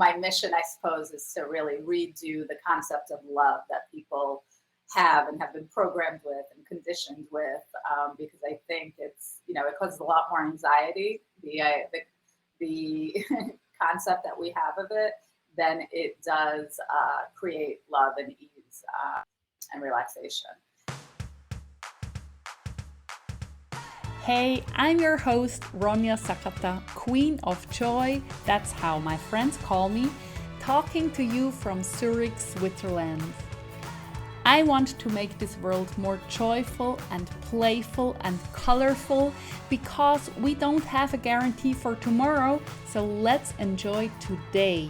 my mission, I suppose, is to really redo the concept of love that people have and have been programmed with and conditioned with, because I think it's, it causes a lot more anxiety, the concept that we have of it, than it does create love and ease and relaxation. Hey, I'm your host, Ronja Sakata, Queen of Joy, that's how my friends call me, talking to you from Zurich, Switzerland. I want to make this world more joyful and playful and colorful because we don't have a guarantee for tomorrow, so let's enjoy today.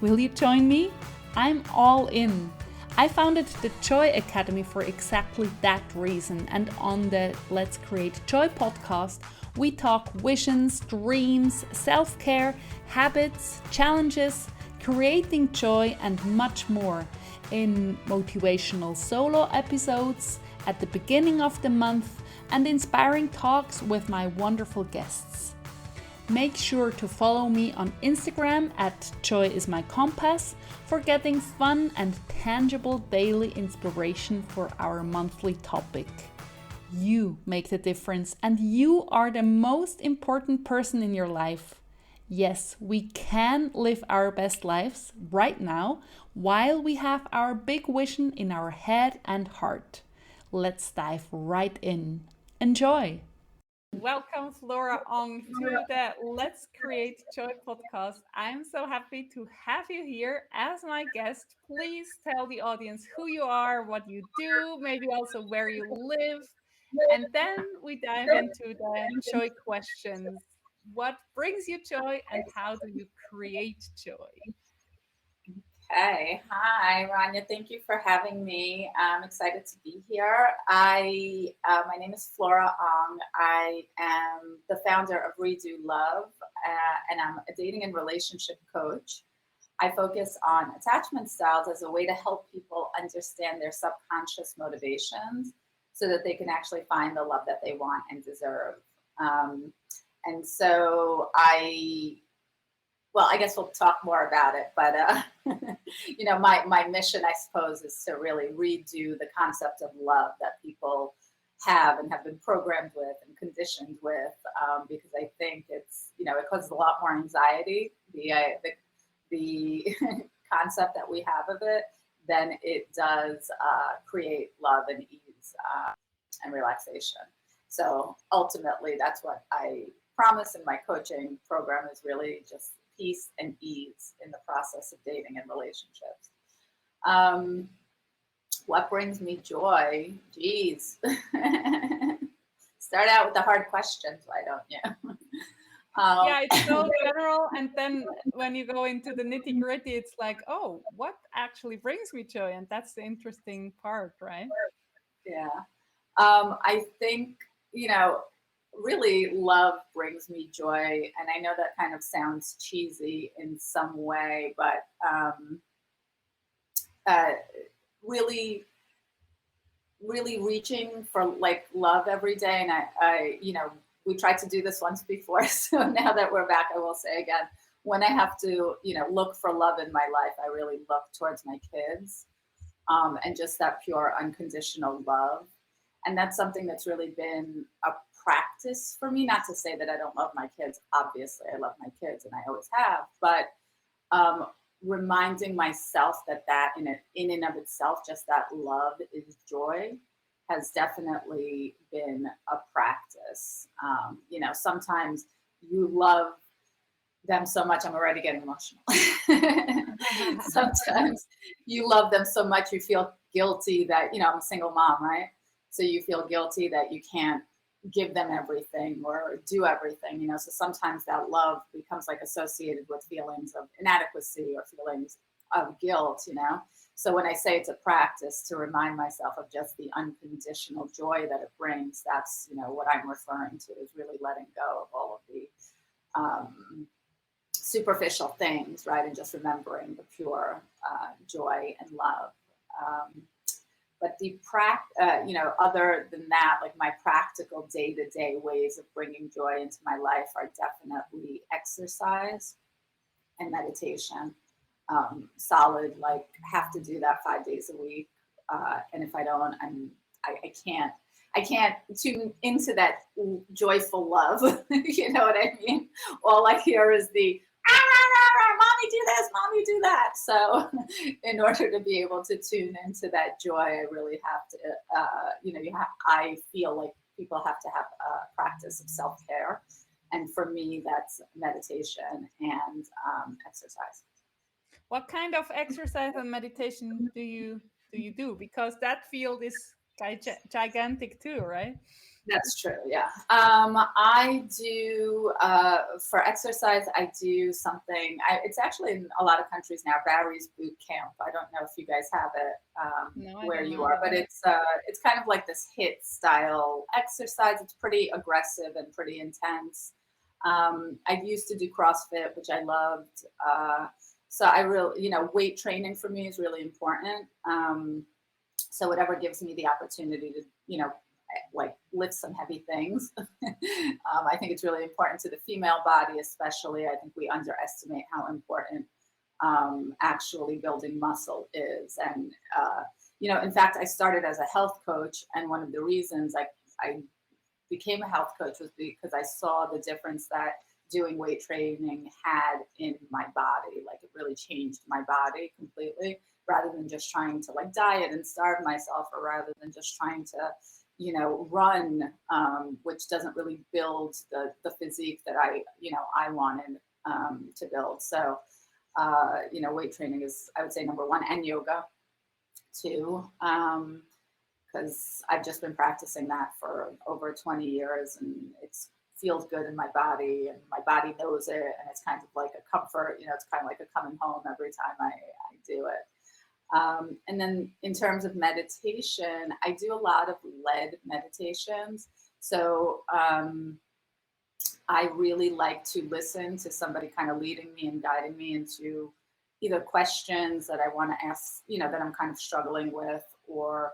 Will you join me? I'm all in. I founded the Joy Academy for exactly that reason, and on the Let's Create Joy podcast, we talk visions, dreams, self-care, habits, challenges, creating joy, and much more in motivational solo episodes at the beginning of the month and inspiring talks with my wonderful guests. Make sure to follow me on Instagram at joyismycompass for getting fun and tangible daily inspiration for our monthly topic. You make the difference and you are the most important person in your life. Yes, we can live our best lives right now while we have our big vision in our head and heart. Let's dive right in. Enjoy! Welcome, Flora Ong, to the Let's Create Joy podcast. I'm so happy to have you here as my guest. Please tell the audience who you are, what you do, maybe also where you live. And then we dive into the joy questions. What brings you joy and how do you create joy? Okay. Hi, Ronja. Thank you for having me. I'm excited to be here. My name is Flora Ong. I am the founder of Redo Love, and I'm a dating and relationship coach. I focus on attachment styles as a way to help people understand their subconscious motivations so that they can actually find the love that they want and deserve. And so I guess we'll talk more about it, but my mission, I suppose, is to really redo the concept of love that people have and have been programmed with and conditioned with, because I think it's, it causes a lot more anxiety, the concept that we have of it, than it does create love and ease and relaxation. So ultimately, that's what I promise in my coaching program, is really just peace and ease in the process of dating and relationships. What brings me joy? Geez. Start out with the hard questions, why don't you? Yeah, it's so general. And then when you go into the nitty gritty, it's like, oh, what actually brings me joy? And that's the interesting part, right? Yeah. I think, really love brings me joy. And I know that kind of sounds cheesy in some way, but really reaching for like love every day. And I we tried to do this once before. So now that we're back, I will say again, when I have to, look for love in my life, I really look towards my kids, and just that pure unconditional love. And that's something that's really been a practice for me. Not to say that I don't love my kids. Obviously, I love my kids and I always have. But reminding myself that in and of itself, just that love is joy, has definitely been a practice. Sometimes you love them so much, I'm already getting emotional. Sometimes you love them so much, you feel guilty that, I'm a single mom, right? So you feel guilty that you can't give them everything or do everything, so sometimes that love becomes like associated with feelings of inadequacy or feelings of guilt, So when I say it's a practice to remind myself of just the unconditional joy that it brings, that's, what I'm referring to, is really letting go of all of the superficial things, right? And just remembering the pure joy and love. But the other than that, like my practical day-to-day ways of bringing joy into my life are definitely exercise and meditation. solid, like have to do that 5 days a week. And if I don't, I can't tune into that joyful love. You know what I mean? All I hear is the "Ah, rah, rah, rah, mommy do this, mommy do that." So in order to be able to tune into that joy, I really have to, I feel like people have to have a practice of self-care. And for me, that's meditation and exercise. What kind of exercise and meditation do you do? Because that field is gigantic too, right? That's true. Yeah. I do, for exercise, I do something. It's actually in a lot of countries now, Barry's Boot Camp. I don't know if you guys have it No, I where don't you know are, but that. it's kind of like this HIIT style exercise. It's pretty aggressive and pretty intense. I used to do CrossFit, which I loved. So I really, weight training for me is really important. So whatever gives me the opportunity to, like lift some heavy things. I think it's really important to the female body, especially. I think we underestimate how important actually building muscle is. And, in fact, I started as a health coach. And one of the reasons I became a health coach was because I saw the difference that doing weight training had in my body. Like it really changed my body completely, rather than just trying to like diet and starve myself, or rather than just trying to, run, which doesn't really build the physique that I wanted to build. So, weight training is, I would say, number one, and yoga too. Because I've just been practicing that for over 20 years, and it feels good in my body, and my body knows it, and it's kind of like a comfort. It's kind of like a coming home every time I do it. And then in terms of meditation, I do a lot of led meditations. So I really like to listen to somebody kind of leading me and guiding me into either questions that I want to ask, that I'm kind of struggling with, or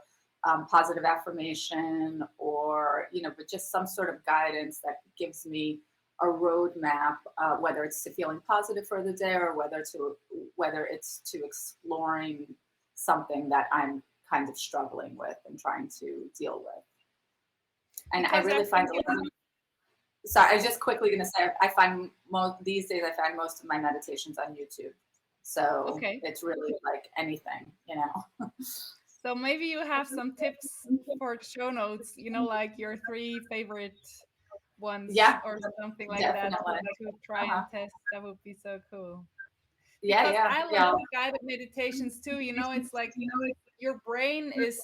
positive affirmation, or, but just some sort of guidance that gives me a roadmap, whether it's to feeling positive for the day, or whether it's to exploring something that I'm kind of struggling with and trying to deal with. And Because I really find sorry, I was just quickly going to say, I find these days, I find most of my meditations on YouTube. So okay. it's really like anything, So maybe you have some tips for show notes, like your 3 favorite ones Yeah, or something like that definitely. to try Uh-huh. and test. That would be so cool. Yeah, Because yeah, I love yeah. guided meditations too. It's like your brain is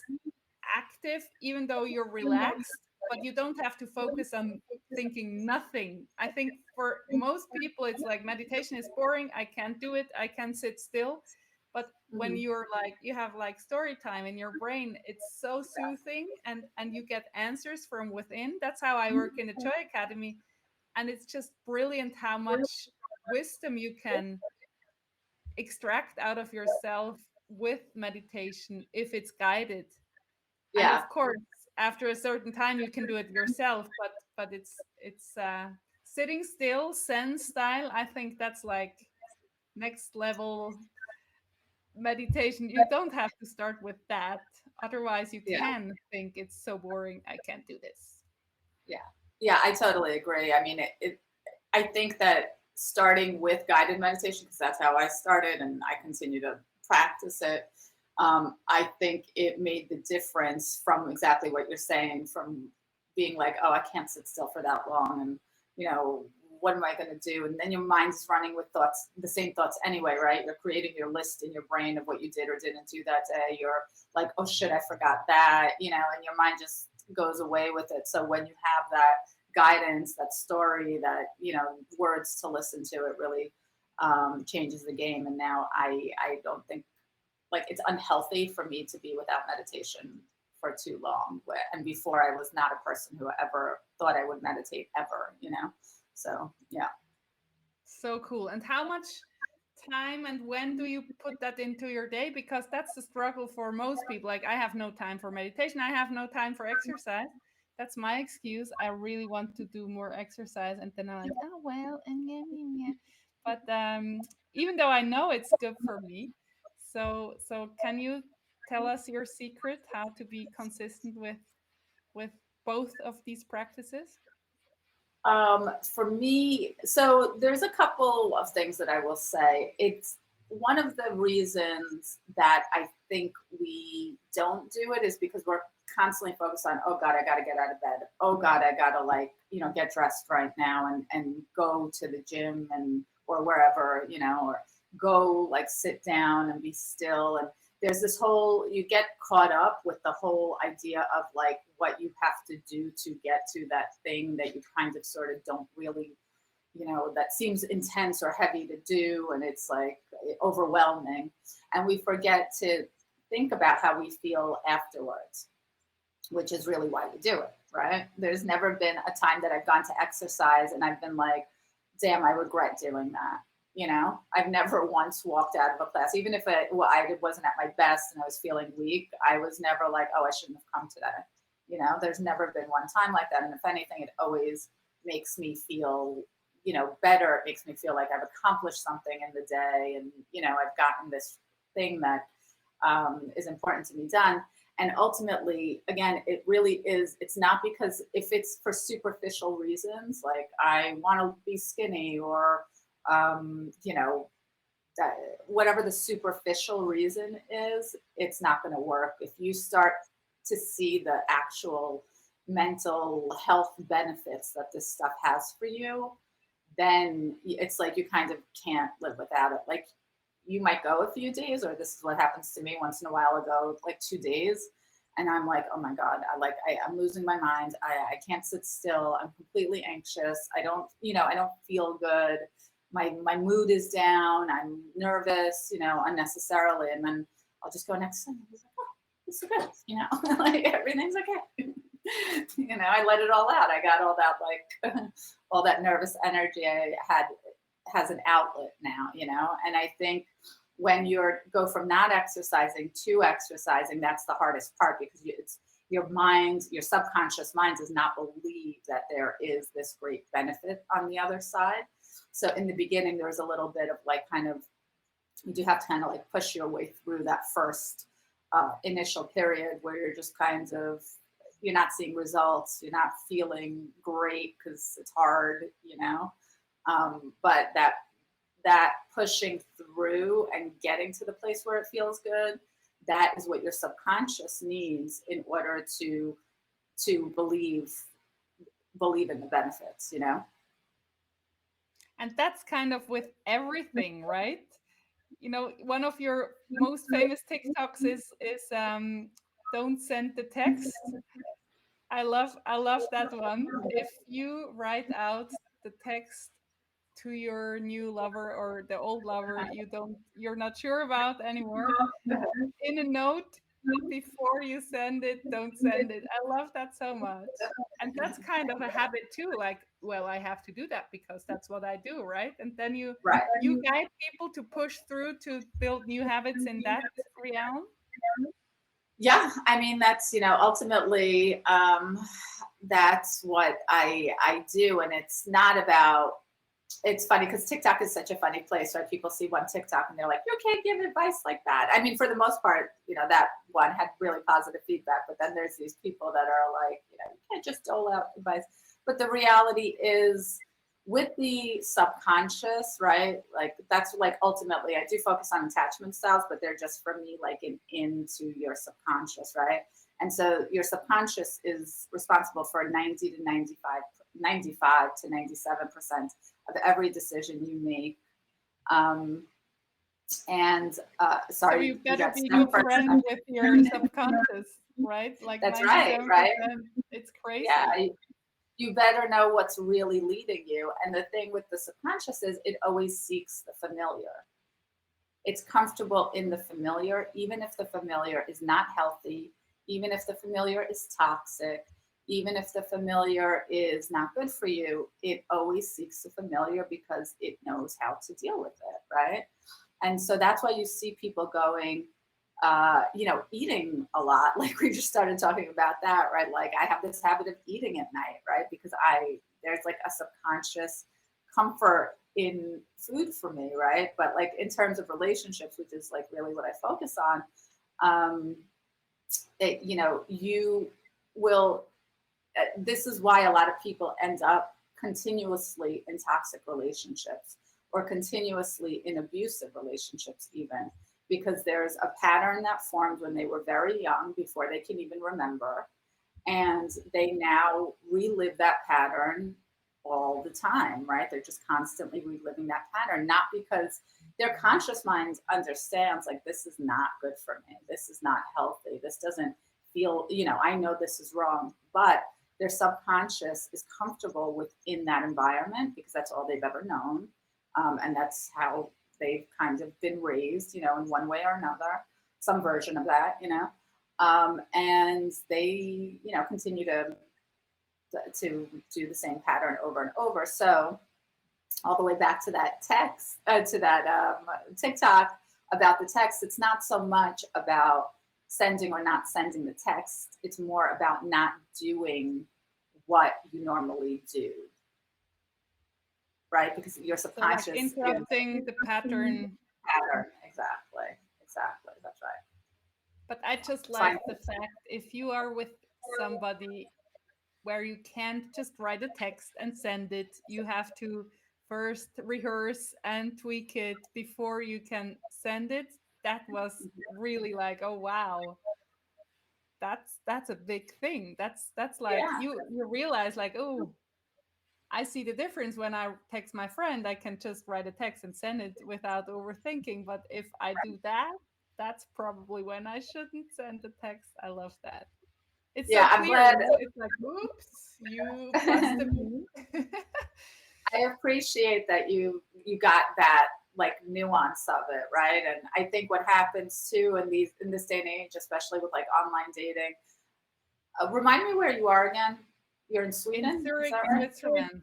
active even though you're relaxed, but you don't have to focus on thinking nothing. I think for most people, it's like meditation is boring. I can't do it. I can't sit still. But when Mhm. you're like, you have like story time in your brain, it's so soothing, and you get answers from within. That's how I work in the Joy Academy. And it's just brilliant how much wisdom you can extract out of yourself with meditation if it's guided. And Yeah, of course, after a certain time you can do it yourself, but it's sitting still zen style. I think that's like next level meditation. You don't have to start with that, otherwise you yeah, can think it's so boring, I can't do this. yeah, yeah. I totally agree. I mean, I think that starting with guided meditation, because that's how I started, and I continue to practice it. I think it made the difference from exactly what you're saying, from being like, oh, I can't sit still for that long, and what am I going to do? And then your mind's running with thoughts, the same thoughts anyway, right? You're creating your list in your brain of what you did or didn't do that day. You're like, oh shit, I forgot that, and your mind just goes away with it. So when you have that guidance, that story, that words to listen to, it really changes the game. And now I don't think, like, it's unhealthy for me to be without meditation for too long. And before, I was not a person who ever thought I would meditate ever. So yeah. So cool. And how much time and when do you put that into your day? Because that's the struggle for most people. Like, I have no time for meditation, I have no time for exercise. That's my excuse. I really want to do more exercise, and then I'm like, oh well, and yeah, yeah, yeah. But even though I know it's good for me. So can you tell us your secret how to be consistent with both of these practices? For me, so there's a couple of things that I will say. It's one of the reasons that I think we don't do it is because we're constantly focused on, oh God, I got to get out of bed. Oh God, I got to like, get dressed right now and go to the gym or wherever, or go like sit down and be still. And there's this whole, you get caught up with the whole idea of like what you have to do to get to that thing that you kind of sort of don't really, that seems intense or heavy to do. And it's like overwhelming. And we forget to think about how we feel afterwards, which is really why we do it, right? There's never been a time that I've gone to exercise and I've been like, damn, I regret doing that. I've never once walked out of a class, even if I wasn't at my best and I was feeling weak. I was never like, oh, I shouldn't have come today. There's never been one time like that. And if anything, it always makes me feel, better. It makes me feel like I've accomplished something in the day. And, I've gotten this thing that is important to be done. And ultimately, again, it really is, it's not because if it's for superficial reasons, like I want to be skinny or, whatever the superficial reason is, it's not going to work. If you start to see the actual mental health benefits that this stuff has for you, then it's like you kind of can't live without it. Like you might go a few days, or this is what happens to me once in a while ago, like 2 days. And I'm like, oh my God, I'm losing my mind. I can't sit still. I'm completely anxious. I don't feel good. My mood is down. I'm nervous, unnecessarily. And then I'll just go next time. I was like, oh, it's good. Like everything's okay. I let it all out. I got all that, like all that nervous energy I had has an outlet now, and I think when you go from not exercising to exercising, that's the hardest part because it's your mind, your subconscious mind does not believe that there is this great benefit on the other side. So in the beginning, there was a little bit of like you do have to kind of like push your way through that first initial period where you're just you're not seeing results, you're not feeling great because it's hard, but that pushing through and getting to the place where it feels good, that is what your subconscious needs in order to believe in the benefits, And that's kind of with everything, right? One of your most famous TikToks is don't send the text. I love that one. If you write out the text to your new lover or the old lover you're not sure about anymore, in a note before you send it, don't send it. I love that so much. And that's kind of a habit too, like, well, I have to do that because that's what I do, right? And then you Right. you guide people to push through to build new habits in that realm. Yeah, I mean that's ultimately that's what I do, and it's not about. It's funny because TikTok is such a funny place, right? People see one TikTok and they're like, you can't give advice like that. I mean, for the most part, that one had really positive feedback, but then there's these people that are like, you can't just dole out advice. But the reality is with the subconscious, right? Like that's like ultimately I do focus on attachment styles, but they're just for me like into your subconscious, right? And so your subconscious is responsible for 95 to 97% of every decision you make. Sorry, so you better be good friend with your subconscious, right? Like that's right. It's crazy. Yeah, you better know what's really leading you. And the thing with the subconscious is it always seeks the familiar. It's comfortable in the familiar, even if the familiar is not healthy, even if the familiar is toxic, even if the familiar is not good for you, it always seeks the familiar because it knows how to deal with it, right? And so that's why you see people going, eating a lot. Like we just started talking about that, right? Like I have this habit of eating at night, right? Because there's like a subconscious comfort in food for me, right? But like in terms of relationships, which is like really what I focus on, um, you will. This is why a lot of people end up continuously in toxic relationships or continuously in abusive relationships, even because there's a pattern that formed when they were very young, before they can even remember, and they now relive that pattern all the time, right? They're just constantly reliving that pattern, not because their conscious mind understands, like, this is not good for me, this is not healthy, this doesn't feel, I know this is wrong, but their subconscious is comfortable within that environment because that's all they've ever known, and that's how they've kind of been raised, in one way or another, some version of that, and they, continue to do the same pattern over and over. So all the way back to that text, to that TikTok about the text, it's not so much about sending or not sending the text. It's more about not doing what you normally do, right? Because your subconscious, so like interrupting the pattern. Exactly. That's right. But I just like the fact, if you are with somebody where you can't just write a text and send it, you have to first rehearse and tweak it before you can send it. That was really like, oh wow, that's a big thing. That's like, Yeah. you realize like, oh, I see the difference. When I text my friend, I can just write a text and send it without overthinking. But if I do that, that's probably when I shouldn't send the text. I love that. It's so I'm clear, glad. It's like, oops, you busted me. I appreciate that you got that like nuance of it, right? And I think what happens too in this day and age, especially with like online dating. Remind me where you are again. You're in Sweden, In Zurich, is that right? Switzerland.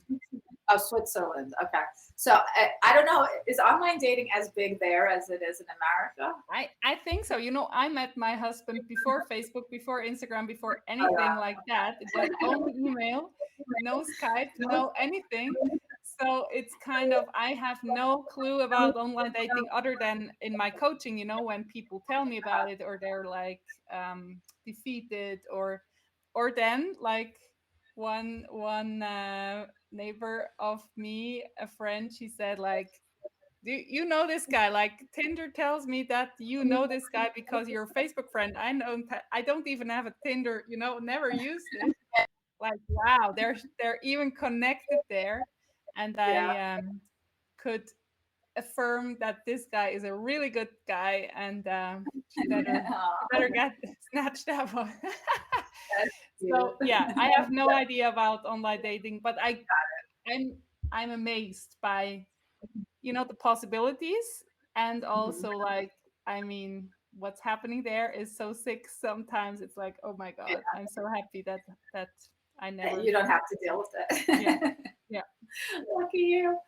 Oh, Switzerland. Okay. So I don't know. Is online dating as big there as it is in America? I think so. I met my husband before Facebook, before Instagram, before anything like that. It was only email, no Skype, no anything. So it's kind of, I have no clue about online dating other than in my coaching, when people tell me about it, or they're like defeated, or then like one neighbor of me, a friend, she said like, do you know this guy? Like, Tinder tells me that you know this guy because you're a Facebook friend. I don't even have a Tinder, never used it. Like, wow, they're even connected there. And Yeah. I could affirm that this guy is a really good guy, and she better get snatch that one. So yeah, I have no idea about online dating, but I'm amazed by the possibilities, and also like, I mean, what's happening there is so sick. Sometimes it's like, oh my god, I'm so happy that I never. You don't have to deal with Yeah, it. yeah. Lucky you.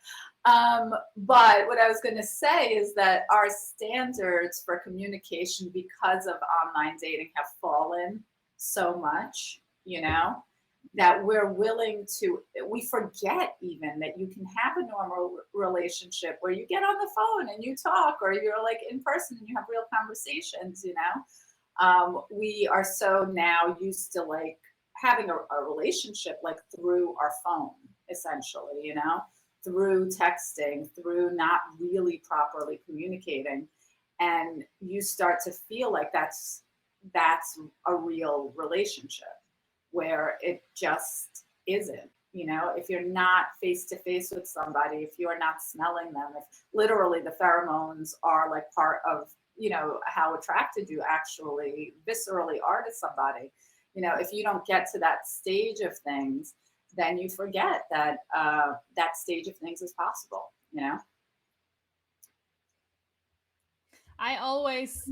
But what I was going to say is that our standards for communication because of online dating have fallen so much, that we forget even that you can have a normal relationship where you get on the phone and you talk, or you're like in person and you have real conversations, we are so now used to like having a relationship like through our phone, essentially, through texting, through not really properly communicating. And you start to feel like that's a real relationship, where it just isn't. If you're not face to face with somebody, if you are not smelling them, if literally the pheromones are like part of, how attracted you actually viscerally are to somebody, if you don't get to that stage of things, then you forget that that stage of things is possible, I always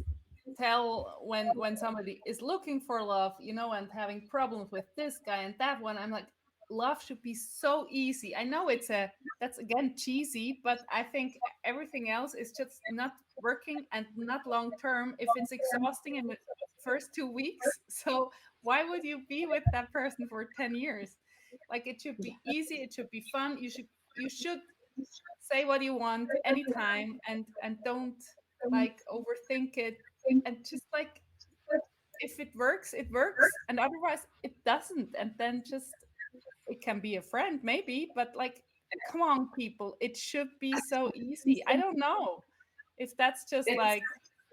tell when somebody is looking for love, and having problems with this guy and that one, I'm like, love should be so easy. I know that's again cheesy, but I think everything else is just not working and not long term if it's exhausting in the first 2 weeks. So why would you be with that person for 10 years? Like, it should be easy, it should be fun. You should say what you want anytime, and don't like overthink it, and just like if it works, it works, and otherwise it doesn't. And then just it can be a friend maybe, but like, come on, people, it should be so easy. I don't know if that's just It's like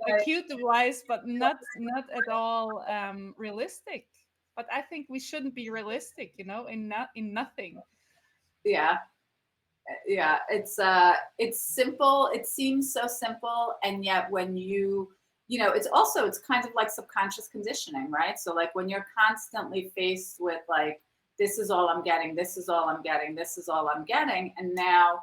a cute device, but not at all realistic. But I think we shouldn't be realistic, you know, in nothing. yeah, yeah. It's simple. It seems so simple, and yet when you know, it's kind of like subconscious conditioning, right? So like when you're constantly faced with like, this is all I'm getting, this is all I'm getting, this is all I'm getting, and now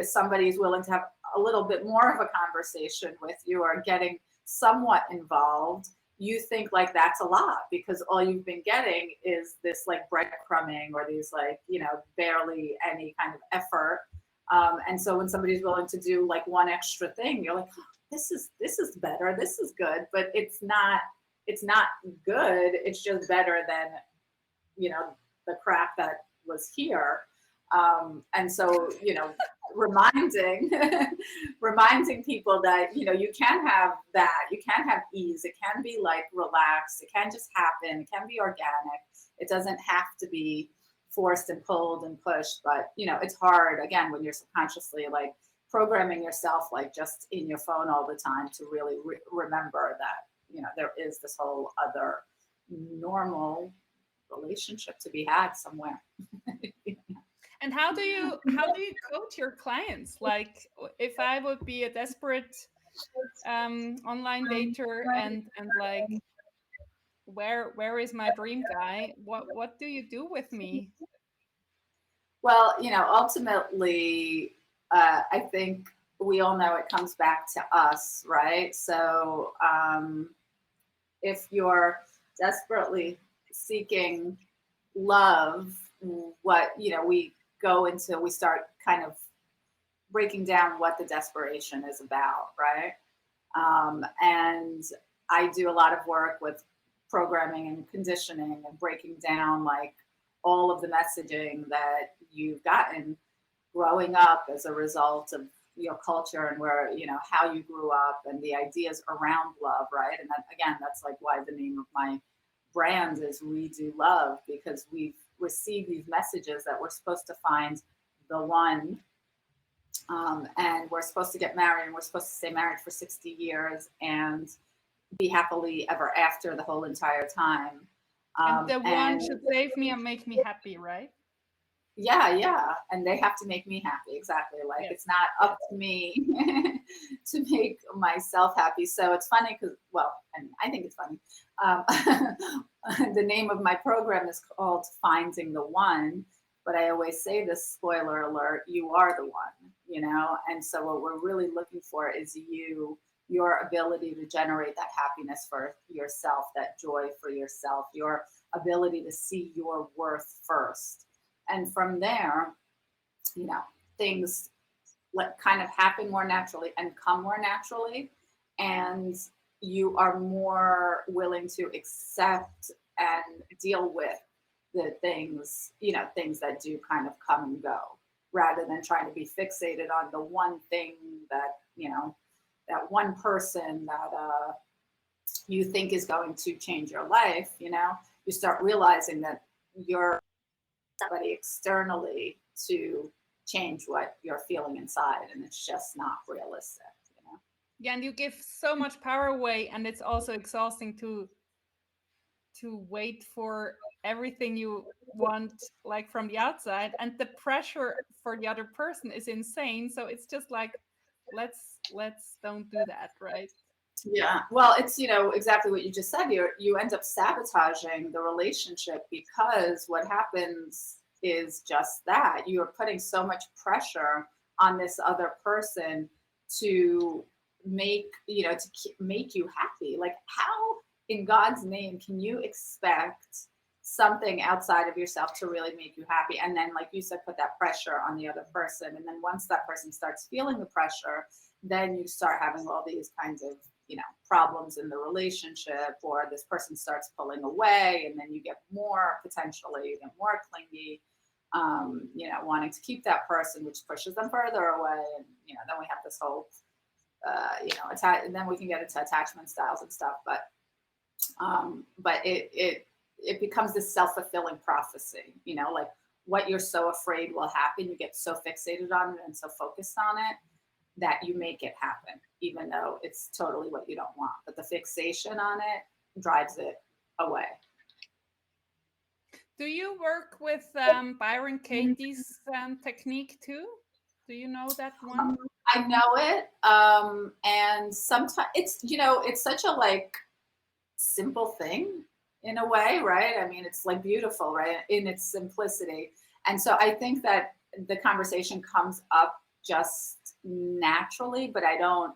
somebody's willing to have a little bit more of a conversation with you or getting somewhat involved, you think like that's a lot because all you've been getting is this like breadcrumbing or these like, you know, barely any kind of effort. And so when somebody's willing to do like one extra thing, you're like, oh, this is better, this is good, but it's not good. It's just better than, you know, the crap that was here. And so, you know, reminding reminding people that, you know, you can have that, you can have ease, it can be like relaxed, it can just happen, it can be organic, it doesn't have to be forced and pulled and pushed. But you know, it's hard again when you're subconsciously like programming yourself like just in your phone all the time to really remember that, you know, there is this whole other normal relationship to be had somewhere. And how do you coach your clients? Like, if I would be a desperate online dater, and like, where is my dream guy? What do you do with me? Well, you know, ultimately, I think we all know it comes back to us, right? So if you're desperately seeking love, what, you know, we start kind of breaking down what the desperation is about, right? And I do a lot of work with programming and conditioning and breaking down like all of the messaging that you've gotten growing up as a result of your culture and where, you know, how you grew up and the ideas around love, right? And that, again, that's like why the name of my brand is We Do Love, because we've received these messages that we're supposed to find the one, and we're supposed to get married, and we're supposed to stay married for 60 years and be happily ever after the whole entire time. And the one And should save me and make me happy, right? yeah, and they have to make me happy, exactly. Like Yes. it's not Yes. up to me to make myself happy. So it's funny because, well, and I think it's funny. Um, the name of my program is called Finding the One, but I always say this, spoiler alert, you are the one, you know? And so what we're really looking for is your ability to generate that happiness for yourself, that joy for yourself, your ability to see your worth first. And from there, you know, things kind of happen more naturally and come more naturally. And you are more willing to accept and deal with the things, you know, things that do kind of come and go, rather than trying to be fixated on the one thing that, you know, that one person that you think is going to change your life. You know, you start realizing that you're somebody externally to change what you're feeling inside, and it's just not realistic, you know. Yeah, and you give so much power away, and it's also exhausting to wait for everything you want, like from the outside, and the pressure for the other person is insane. So it's just like, let's don't do that, right? Yeah, well, it's, you know, exactly what you just said. You end up sabotaging the relationship, because what happens is just that you are putting so much pressure on this other person to make, you know, to make you happy. Like, how in God's name can you expect something outside of yourself to really make you happy? And then, like you said, put that pressure on the other person. And then once that person starts feeling the pressure, then you start having all these kinds of, you know, problems in the relationship, or this person starts pulling away, and then you get more, potentially, you get more clingy. you know, wanting to keep that person, which pushes them further away. And, you know, then we have this whole, you know, and then we can get into attachment styles and stuff. But it becomes this self-fulfilling prophecy, you know, like what you're so afraid will happen. You get so fixated on it and so focused on it that you make it happen, even though it's totally what you don't want. But the fixation on it drives it away. Do you work with Byron Katie's technique too? Do you know that one? I know it. And sometimes it's, you know, it's such a like simple thing in a way, right? I mean, it's like beautiful, right? In its simplicity. And so I think that the conversation comes up just naturally, but I don't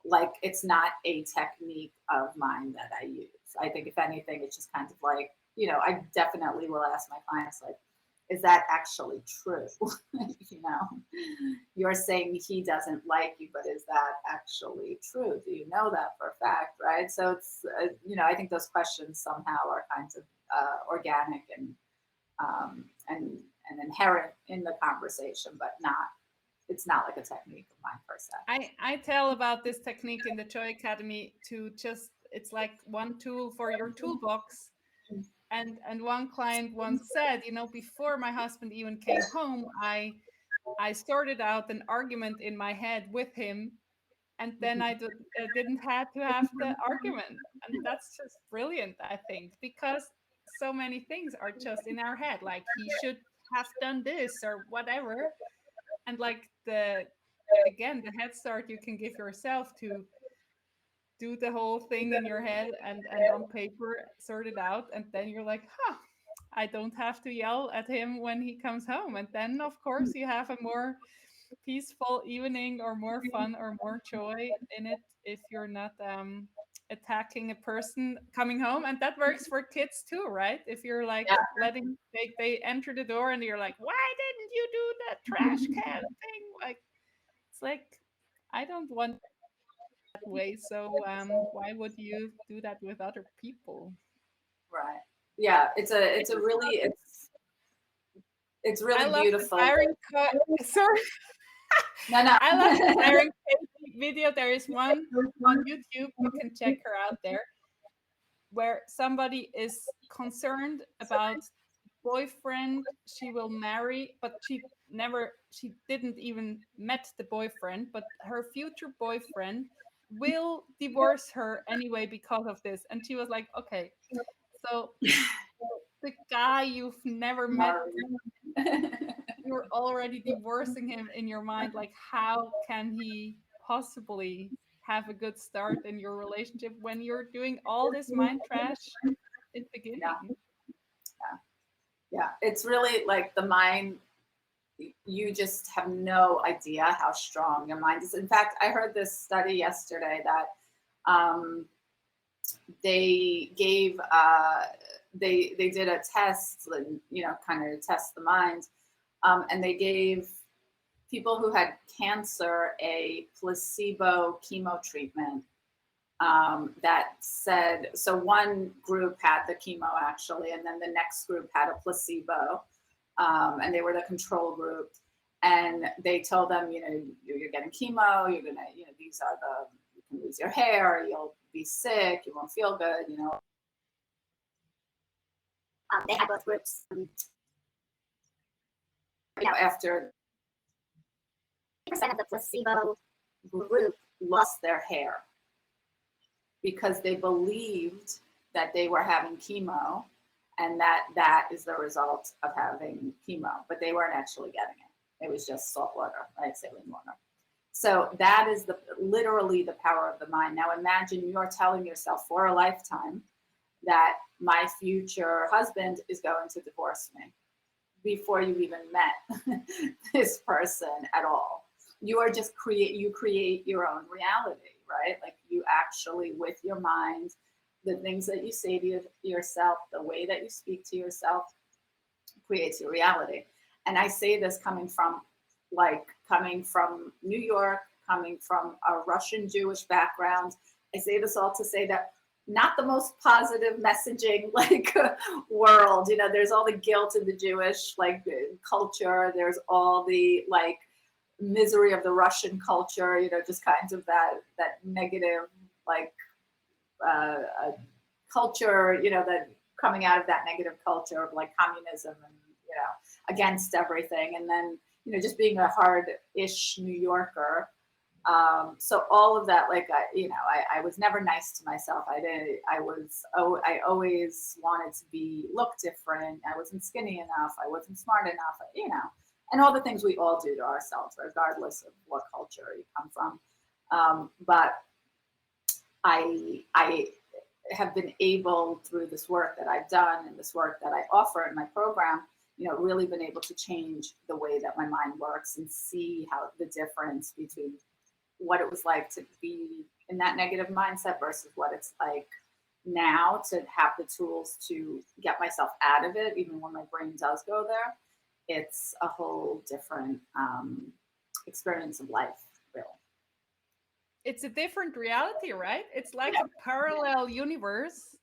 like, it's not a technique of mine that I use. I think if anything, it's just kind of like, you know, I definitely will ask my clients, like, is that actually true? You know, you're saying he doesn't like you, but is that actually true? Do you know that for a fact, right? So it's, you know, I think those questions somehow are kind of organic and inherent in the conversation, but not, it's not like a technique of mine per se. I tell about this technique in the Joy Academy to just, it's like one tool for your toolbox. And one client once said, you know, before my husband even came home, I sorted out an argument in my head with him, and then I didn't have to have the argument. And that's just brilliant, I think, because so many things are just in our head, like he should have done this or whatever. And like the head start you can give yourself to do the whole thing in your head and on paper sort it out, and then you're like, huh, I don't have to yell at him when he comes home. And then of course you have a more peaceful evening or more fun or more joy in it if you're not attacking a person coming home. And that works for kids too, right? If you're like Yeah. letting they enter the door and you're like, why didn't you do that trash can thing? Like, it's like, I don't want that way, so why would you do that with other people? Right. Yeah. It's a really, it's I really love the beautiful. Byron sorry. No, no. I love the Byron Katie video. There is one on YouTube, you can check her out there, where somebody is concerned about boyfriend she will marry, but she didn't even met the boyfriend, but her future boyfriend will divorce her anyway because of this. And she was like, okay, so the guy you've never met, you're already divorcing him in your mind. Like, how can he possibly have a good start in your relationship when you're doing all this mind trash in the beginning? Yeah. Yeah. It's really like the mind, you just have no idea how strong your mind is. In fact, I heard this study yesterday that they gave they did a test, you know, kind of test the mind, and they gave people who had cancer a placebo chemo treatment that said, so one group had the chemo actually, and then the next group had a placebo, and they were the control group. And they told them, you know, you're getting chemo, you're gonna, you know, these are the, you can lose your hair, you'll be sick, you won't feel good, you know. They had both groups. You know, after 50% of the placebo group lost their hair because they believed that they were having chemo and that is the result of having chemo, but they weren't actually getting it. It was just salt water, right? Saline water. So that is literally the power of the mind. Now imagine you're telling yourself for a lifetime that my future husband is going to divorce me before you even met this person at all. You are just you create your own reality, right? Like you actually, with your mind, the things that you say to yourself, the way that you speak to yourself creates your reality. And I say this coming from New York, coming from a Russian Jewish background. I say this all to say that not the most positive messaging like world. You know, there's all the guilt in the Jewish like culture. There's all the like misery of the Russian culture. You know, just kinds of that negative like culture. You know, that coming out of that negative culture of like communism and you know against everything. And then you know just being a hard-ish New Yorker. So all of that, like, I was never nice to myself. I always wanted to look different. I wasn't skinny enough. I wasn't smart enough, you know, and all the things we all do to ourselves, regardless of what culture you come from. But I have been able through this work that I've done and this work that I offer in my program, you know, really been able to change the way that my mind works and see how the difference between what it was like to be in that negative mindset versus what it's like now to have the tools to get myself out of it, even when my brain does go there. It's a whole different experience of life, really. It's a different reality, right? It's like a parallel universe.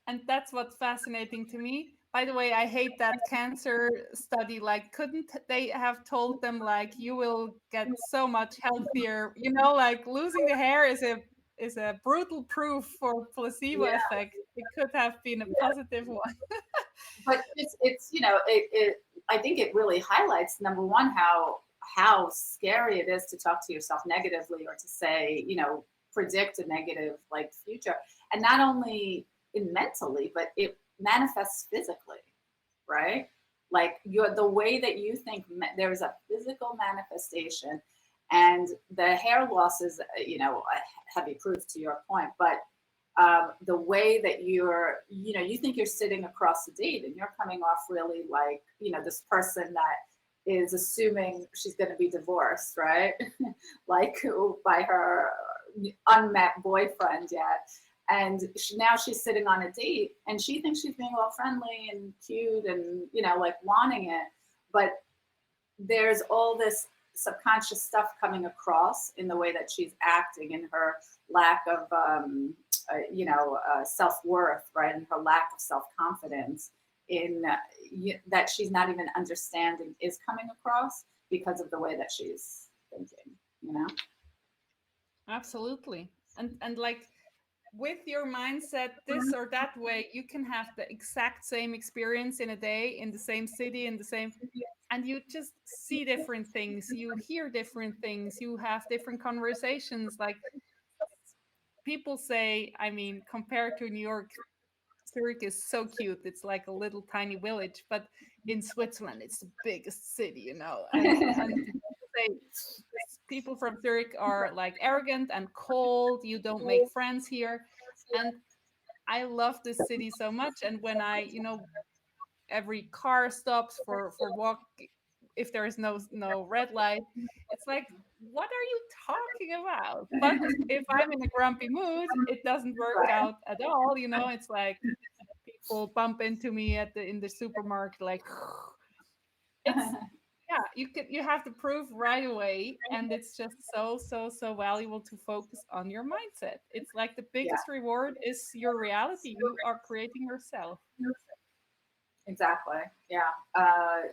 And that's what's fascinating to me. By the way, I hate that cancer study. Like, couldn't they have told them like you will get so much healthier? You know, like losing the hair is a brutal proof for placebo Yeah, effect. It could have been a yeah. positive one. But it's you know it I think it really highlights number one how scary it is to talk to yourself negatively or to say, you know, predict a negative like future, and not only in mentally, but it manifests physically, right? Like the way that you think, there's a physical manifestation, and the hair loss is, you know, a heavy proof to your point, but the way that you know, you think you're sitting across the date and you're coming off really like, you know, this person that is assuming she's going to be divorced, right? Like by her unmet boyfriend yet. And now she's sitting on a date and she thinks she's being all friendly and cute and, you know, like wanting it. But there's all this subconscious stuff coming across in the way that she's acting and her lack of, self-worth, right? And her lack of self-confidence in that she's not even understanding is coming across because of the way that she's thinking, you know? Absolutely. And like with your mindset this or that way, you can have the exact same experience in a day in the same city in the same, and you just see different things, you hear different things, you have different conversations. Like people say, I mean, compared to New York, Zurich is so cute. It's like a little tiny village, but in Switzerland, it's the biggest city, you know. And people say people from Zurich are like arrogant and cold. You don't make friends here, and I love this city so much. And when I, you know, every car stops for walk, if there is no red light, it's like, what are you talking about? But if I'm in a grumpy mood, it doesn't work Right. out at all. You know, it's like people bump into me in the supermarket, like it's, yeah, you have to prove right away, and it's just so valuable to focus on your mindset. It's like the Yeah, biggest reward is your reality. You are creating yourself. exactly. Yeah.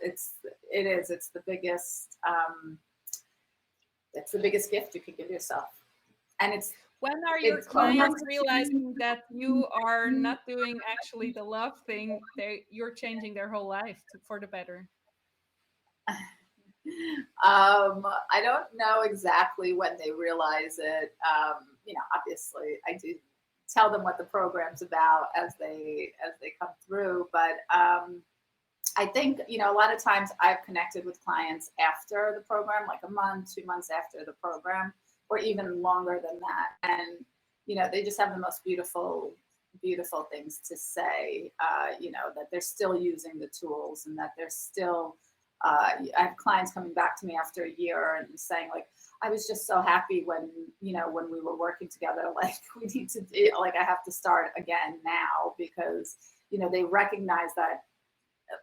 It's the biggest, it's the biggest gift you can give yourself. And When are your it's clients realizing that you are not doing actually the love thing? You're changing their whole life for the better. I don't know exactly when they realize it. You know, obviously, I do tell them what the program's about as they come through. But I think, you know, a lot of times I've connected with clients after the program, like a month, 2 months after the program, or even longer than that, and you know, they just have the most beautiful things to say. You know, that they're still using the tools and that they're still I have clients coming back to me after a year and saying like, I was just so happy when, you know, when we were working together, like we need to do, like, I have to start again now because, you know, they recognize that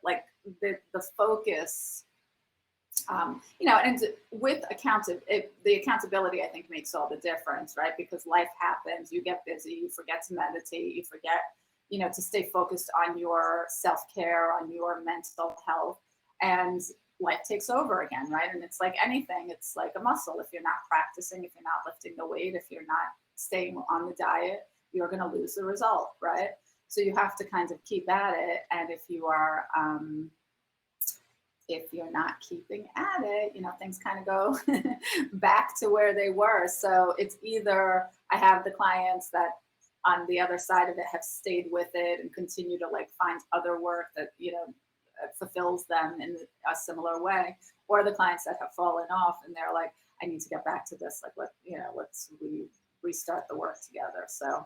like the focus And with the accountability, I think makes all the difference, right? Because life happens, you get busy, you forget to meditate, you forget, to stay focused on your self-care, on your mental health, and life takes over again, right? And it's like anything, it's like a muscle. If you're not practicing, if you're not lifting the weight, if you're not staying on the diet, you're going to lose the result, right? So you have to kind of keep at it. And if you're not keeping at it, things kind of go back to where they were. So it's either I have the clients that on the other side of it have stayed with it and continue to like find other work that, fulfills them in a similar way, or the clients that have fallen off and they're like, I need to get back to this. Like, let's restart the work together. So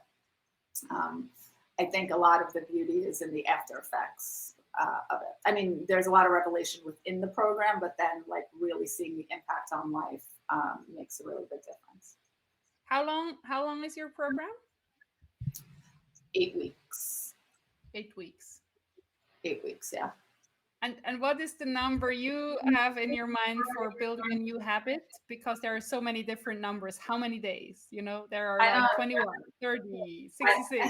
I think a lot of the beauty is in the after effects of it. I mean, there's a lot of revelation within the program, but then like really seeing the impact on life makes a really big difference. How long is your program? 8 weeks. 8 weeks. 8 weeks, yeah. And what is the number you have in your mind for building a new habit? Because there are so many different numbers. How many days? There are like 21, 30, 66.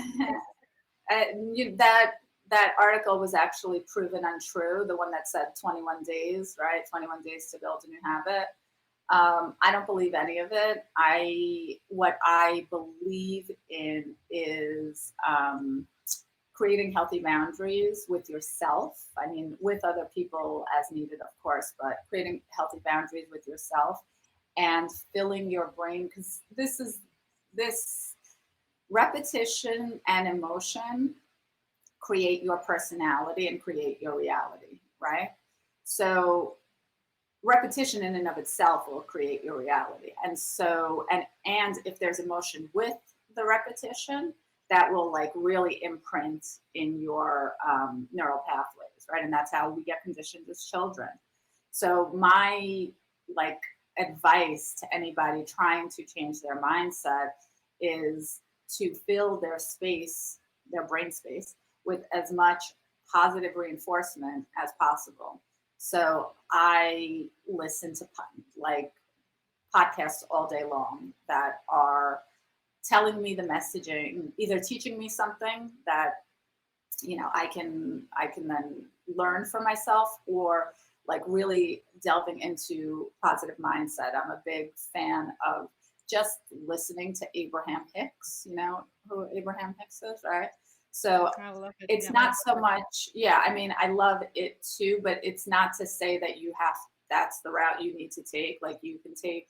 That article was actually proven untrue. The one that said 21 days, right? 21 days to build a new habit. I don't believe any of it. What I believe in is creating healthy boundaries with yourself. I mean, with other people as needed, of course, but creating healthy boundaries with yourself and filling your brain, because this repetition and emotion create your personality and create your reality, right? So repetition in and of itself will create your reality. And so, and if there's emotion with the repetition, that will like really imprint in your neural pathways, right? And that's how we get conditioned as children. So my like advice to anybody trying to change their mindset is to fill their space, their brain space, with as much positive reinforcement as possible. So I listen to like podcasts all day long that are telling me the messaging, either teaching me something that I can then learn for myself, or like really delving into positive mindset. I'm a big fan of just listening to Abraham Hicks. You know who Abraham Hicks is, right? So I love it. it's not so much, I mean, I love it too, but it's not to say that that's the route you need to take. Like you can take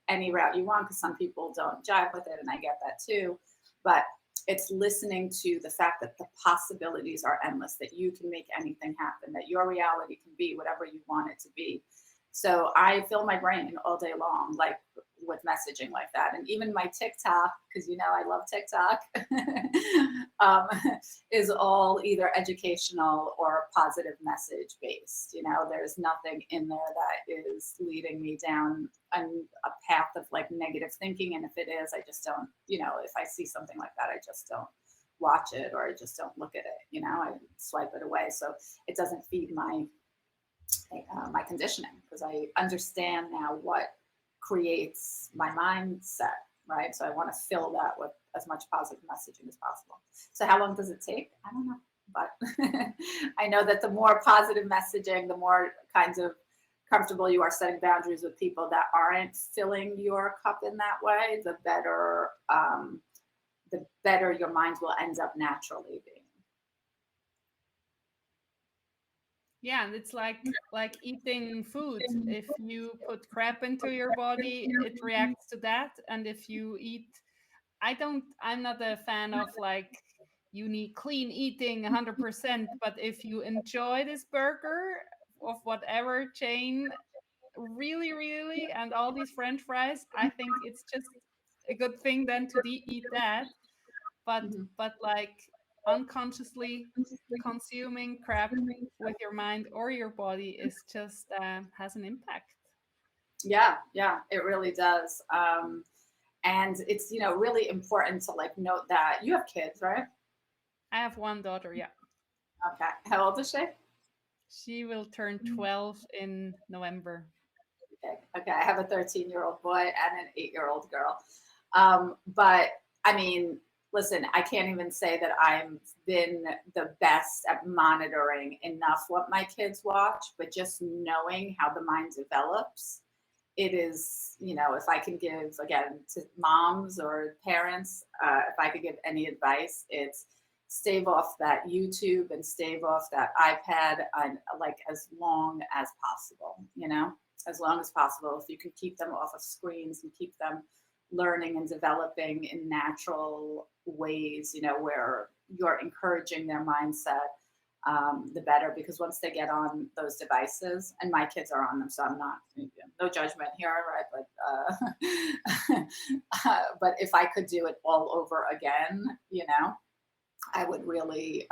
any route you want, because some people don't jive with it, and I get that too. But it's listening to the fact that the possibilities are endless, that you can make anything happen, that your reality can be whatever you want it to be. So I fill my brain all day long, like with messaging like that. And even my TikTok, because I love TikTok, is all either educational or positive message based. There's nothing in there that is leading me down a path of like negative thinking. And if it is, I just don't, if I see something like that, I just don't watch it, or I just don't look at it, I swipe it away. So it doesn't feed my conditioning, because I understand now what creates my mindset, right? So I want to fill that with as much positive messaging as possible. So how long does it take? I don't know, but I know that the more positive messaging, the more kinds of comfortable you are setting boundaries with people that aren't filling your cup in that way, the better your mind will end up naturally being. Yeah, and it's like eating food. If you put crap into your body, it reacts to that. And if you eat, I'm not a fan of like you need clean eating 100%, but if you enjoy this burger of whatever chain really, really, and all these French fries, I think it's just a good thing then to eat that. But like unconsciously consuming crap with your mind or your body is just has an impact. Yeah, it really does. And it's really important to like note that you have kids, right? I have one daughter. Yeah. Okay. How old is she? She will turn 12 in November. Okay, I have a 13-year-old boy and an 8-year-old girl. But I mean, listen, I can't even say that I've been the best at monitoring enough what my kids watch, but just knowing how the mind develops, it is, if I can give, again, to moms or parents, if I could give any advice, it's stave off that YouTube and stave off that iPad, and like as long as possible, as long as possible. If you can keep them off of screens and keep them learning and developing in natural ways, where you're encouraging their mindset, the better, because once they get on those devices, and my kids are on them, so I'm not, no judgment here, right? But if I could do it all over again, I would really,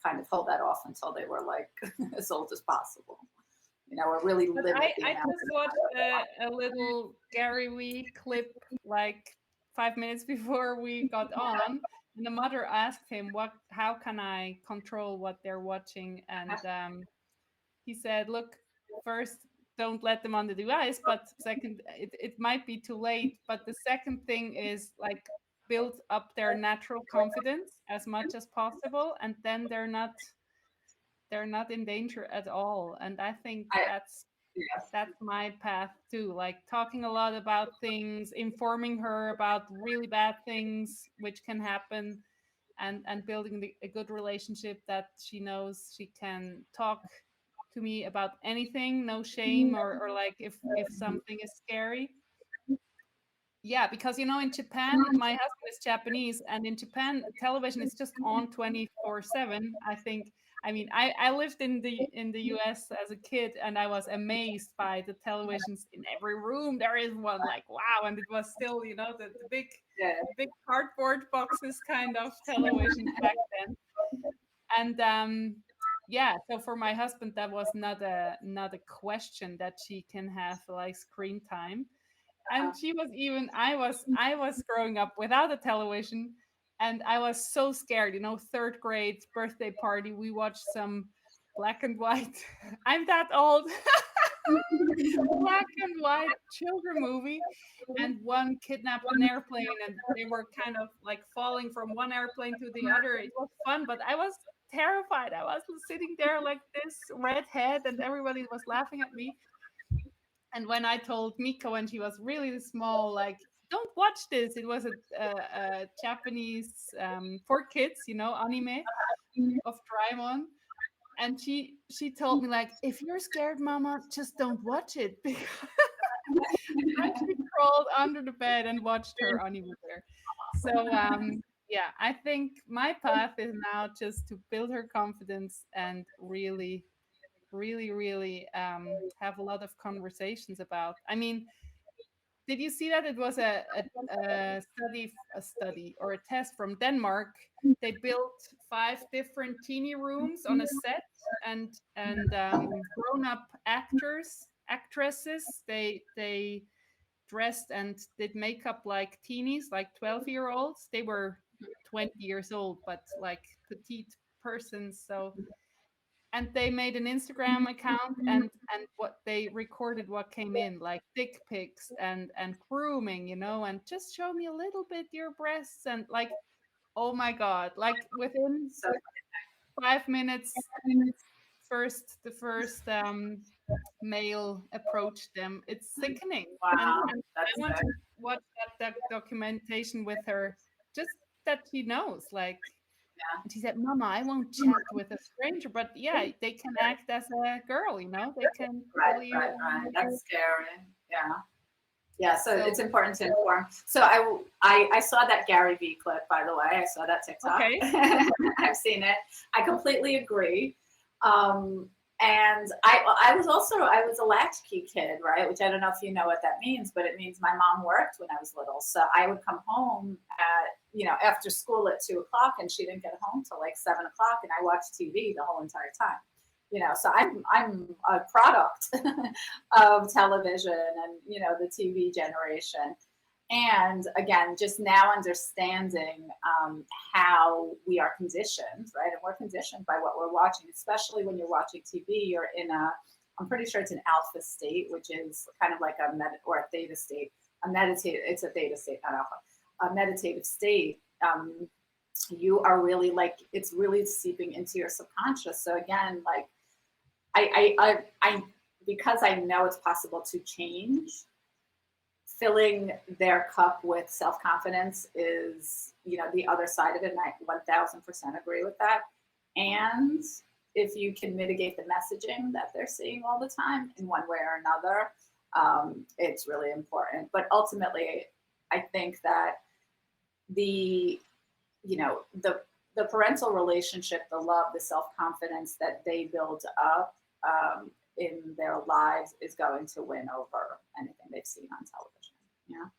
kind of hold that off until they were like as old as possible. Or really limit the I amount. just watched a little Gary Vee clip like 5 minutes before we got on, and the mother asked him, how can I control what they're watching? And he said, look, first, don't let them on the device, but second, it might be too late. But the second thing is like build up their natural confidence as much as possible, and then they're not in danger at all. And I think that's my path too, like talking a lot about things, informing her about really bad things which can happen, and building a good relationship that she knows she can talk to me about anything, no shame, or like if something is scary. Yeah, because in Japan, my husband is Japanese, and in Japan, television is just on 24/7. I think. I mean, I lived in the US as a kid, and I was amazed by the televisions in every room. There is one, like wow, and it was still, the big cardboard boxes kind of television back then. And yeah, so for my husband, that was not a question that she can have like screen time. And she was even I was growing up without a television, and I was so scared. Third grade birthday party, we watched some black and white. I'm that old. Black and white children movie, and one kidnapped an airplane, and they were kind of like falling from one airplane to the other. It was fun, but I was terrified. I was sitting there like this red head, and everybody was laughing at me. And when I told Miko when she was really small, like, don't watch this. It was a Japanese for kids, anime of Doraemon. And she told me like, if you're scared, Mama, just don't watch it. And she crawled under the bed and watched her anime there. So yeah, I think my path is now just to build her confidence and really really, really have a lot of conversations about. I mean, did you see that it was a study or a test from Denmark? They built 5 different teeny rooms on a set, and grown up actresses. They dressed and did makeup like teenies, like 12-year-olds. They were 20 years old, but like petite persons. So, and they made an Instagram account, and what they recorded what came in, like dick pics and grooming, and just show me a little bit your breasts, and like, oh my god, like within So 5 minutes, the first male approached them. It's sickening. and, wow, and I that's want good. to watch that documentation with her, just that she knows, like. Yeah. And she said, Mama, I won't chat with a stranger, but yeah, they can act as a girl, they can Right, tell you. right, right. That's scary. Yeah. Yeah, so So, it's important to inform. So I saw that Gary Vee clip, by the way. I saw that TikTok. okay. I've seen it. I completely agree. And I was a latchkey kid, right? Which I don't know if you know what that means, but it means my mom worked when I was little. So I would come home after school at 2:00, and she didn't get home till like 7:00, and I watched TV the whole entire time. So I'm a product of television and the TV generation. And again, just now understanding how we are conditioned, right? And we're conditioned by what we're watching, especially when you're watching TV. You're in a I'm pretty sure it's an alpha state, which is kind of like or a theta state, it's a theta state, not alpha, a meditative state. You are really like, it's really seeping into your subconscious. So again, like I because I know it's possible to change, filling their cup with self-confidence is, the other side of it. And I 1000% agree with that. And if you can mitigate the messaging that they're seeing all the time in one way or another, it's really important. But ultimately, I think that the parental relationship, the love, the self-confidence that they build up in their lives is going to win over anything they've seen on television. Yeah.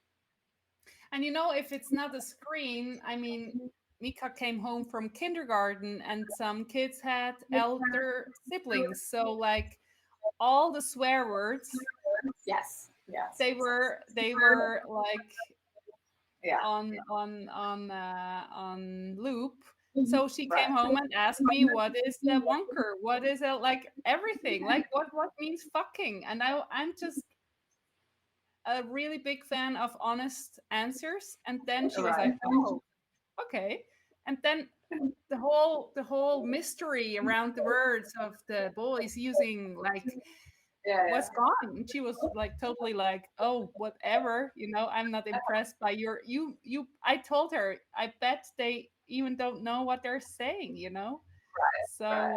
And if it's not a screen, I mean, Mika came home from kindergarten and some kids had elder siblings. So like all the swear words, yes, they were like on loop. So she came home and asked me, what is the wonker? What is it? Like everything, like what means fucking? And I'm just a really big fan of honest answers. And then she was like, oh, okay. And then the whole mystery around the words of the boys using like was gone. And she was like totally like, oh, whatever, I'm not impressed by you. I told her, I bet they even don't know what they're saying, So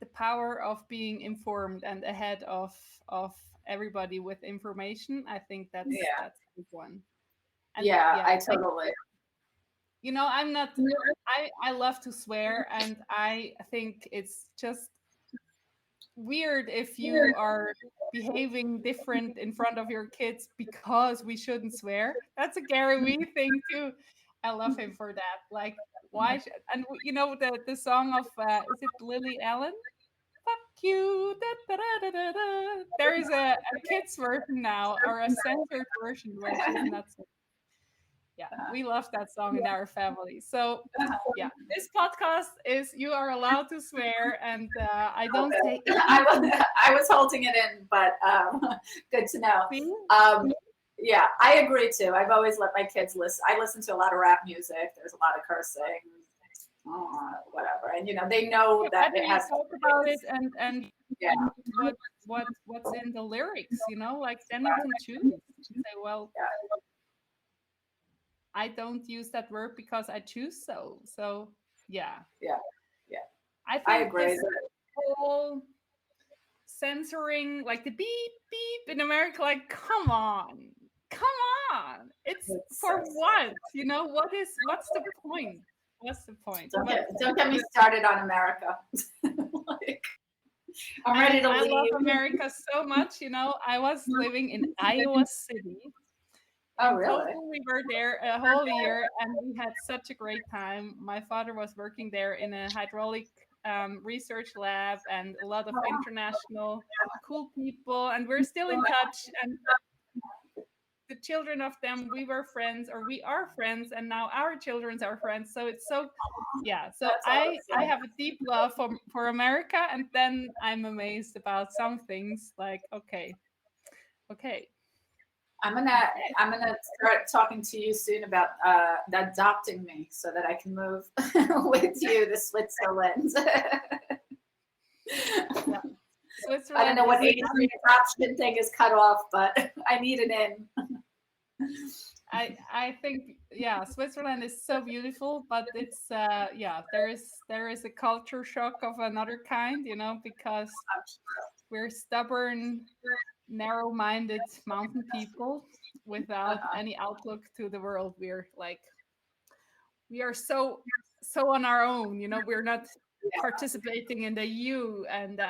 the power of being informed and ahead of everybody with information, I think that's a big one. And I totally. I'm not. I love to swear, and I think it's just weird if you are behaving different in front of your kids because we shouldn't swear. That's a Gary Vee thing too. I love him for that. Like, why? And the song of is it Lily Allen? Fuck you. Da, da, da, da, da. There is a kids version now, or a censored version where she's not. Yeah, we love that song in our family. So yeah, this podcast is you are allowed to swear, and I don't say. I was holding it in, but good to know. Yeah, I agree too. I've always let my kids listen. I listen to a lot of rap music. There's a lot of cursing, whatever, and they know that it has. Talk about it and what's in the lyrics. Like then you can choose. Say, well. I don't use that word because I choose so. So yeah. I think I agree. This whole censoring, like the beep beep in America, like come on, it's for so what? What's the point? What's the point? Don't get me started on America. I'm ready to leave. I love America so much. I was living in Iowa City. Oh, really? Total, we were there a whole year and we had such a great time. My father was working there in a hydraulic research lab and a lot of international cool people. And we're still in touch. And the children of them, we were friends, or we are friends. And now our children are friends. So it's so, yeah. So I have a deep love for America. And then I'm amazed about some things like, okay. I'm gonna start talking to you soon about adopting me so that I can move with you to Switzerland. Yeah. Switzerland. I don't know what age the adoption thing is cut off, but I need an in. I think Switzerland is so beautiful, but it's there is a culture shock of another kind, because we're stubborn, narrow-minded mountain people without any outlook to the world. We are so on our own, we're not participating in the EU, and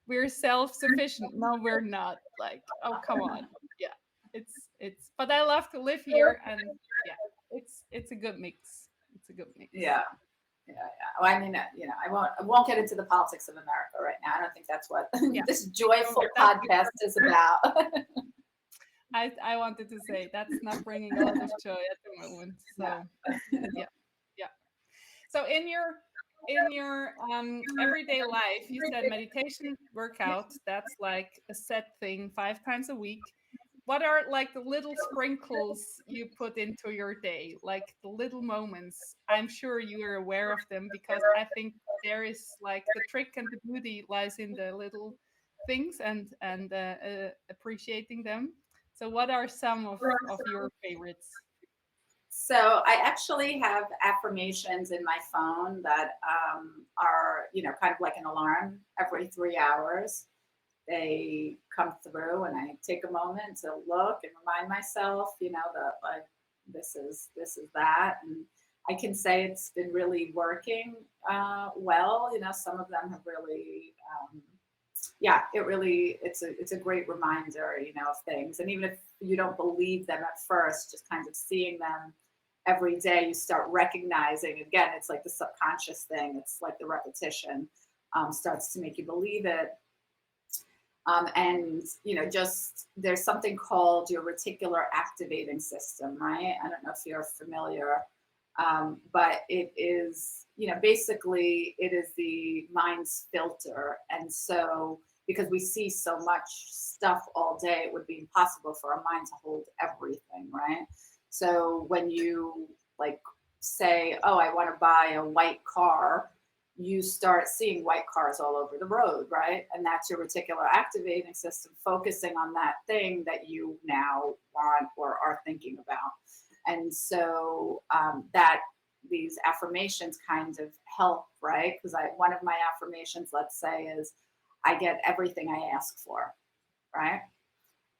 we're self-sufficient. No, we're not. Like, oh, come on. Yeah, it's but I love to live here, and it's a good mix. Yeah. Well, I mean, I won't get into the politics of America right now. I don't think that's what this joyful podcast is about. I wanted to say that's not bringing a lot of joy at the moment. So yeah. So in your in your everyday life, you said meditation, workout, that's like a set thing 5 times a week. What are like the little sprinkles you put into your day, like the little moments? I'm sure you are aware of them because I think there is like the trick and the beauty lies in the little things and appreciating them. So, what are some of your favorites? So I actually have affirmations in my phone that are, kind of like an alarm every 3 hours. They come through, and I take a moment to look and remind myself, that like this is that, and I can say it's been really working well. Some of them have really. Yeah, it's a great reminder, of things. And even if you don't believe them at first, just kind of seeing them every day, you start recognizing. Again, it's like the subconscious thing. It's like the repetition starts to make you believe it. And just there's something called your reticular activating system, right? I don't know if you're familiar, but it is, basically it is the mind's filter. And so, because we see so much stuff all day, it would be impossible for our mind to hold everything, right? So when you like say, oh, I want to buy a white car, you start seeing white cars all over the road, right? And that's your reticular activating system focusing on that thing that you now want or are thinking about. And so that these affirmations kind of help, right? Because one of my affirmations, let's say, is I get everything I ask for, right?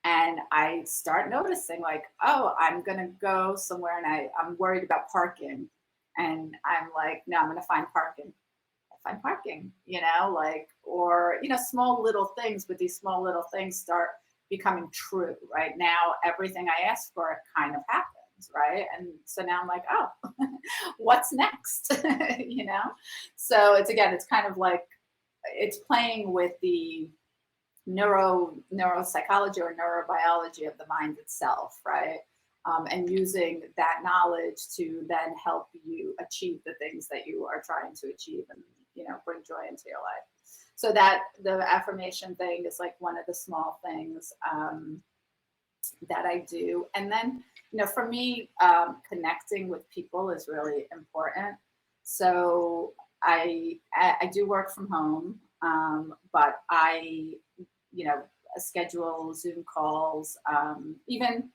And I start noticing like, oh, I'm going to go somewhere and I'm worried about parking. And I'm like, no, I'm going to find parking. Find parking, like, or, small little things, but these small little things start becoming true, right? Now, everything I asked for, it kind of happens, right? And so now I'm like, oh, what's next? So it's kind of like, it's playing with the neuropsychology or neurobiology of the mind itself, right? And using that knowledge to then help you achieve the things that you are trying to achieve and, bring joy into your life. So that the affirmation thing is like one of the small things that I do. And then, for me, connecting with people is really important. So I do work from home, but I, schedule Zoom calls, even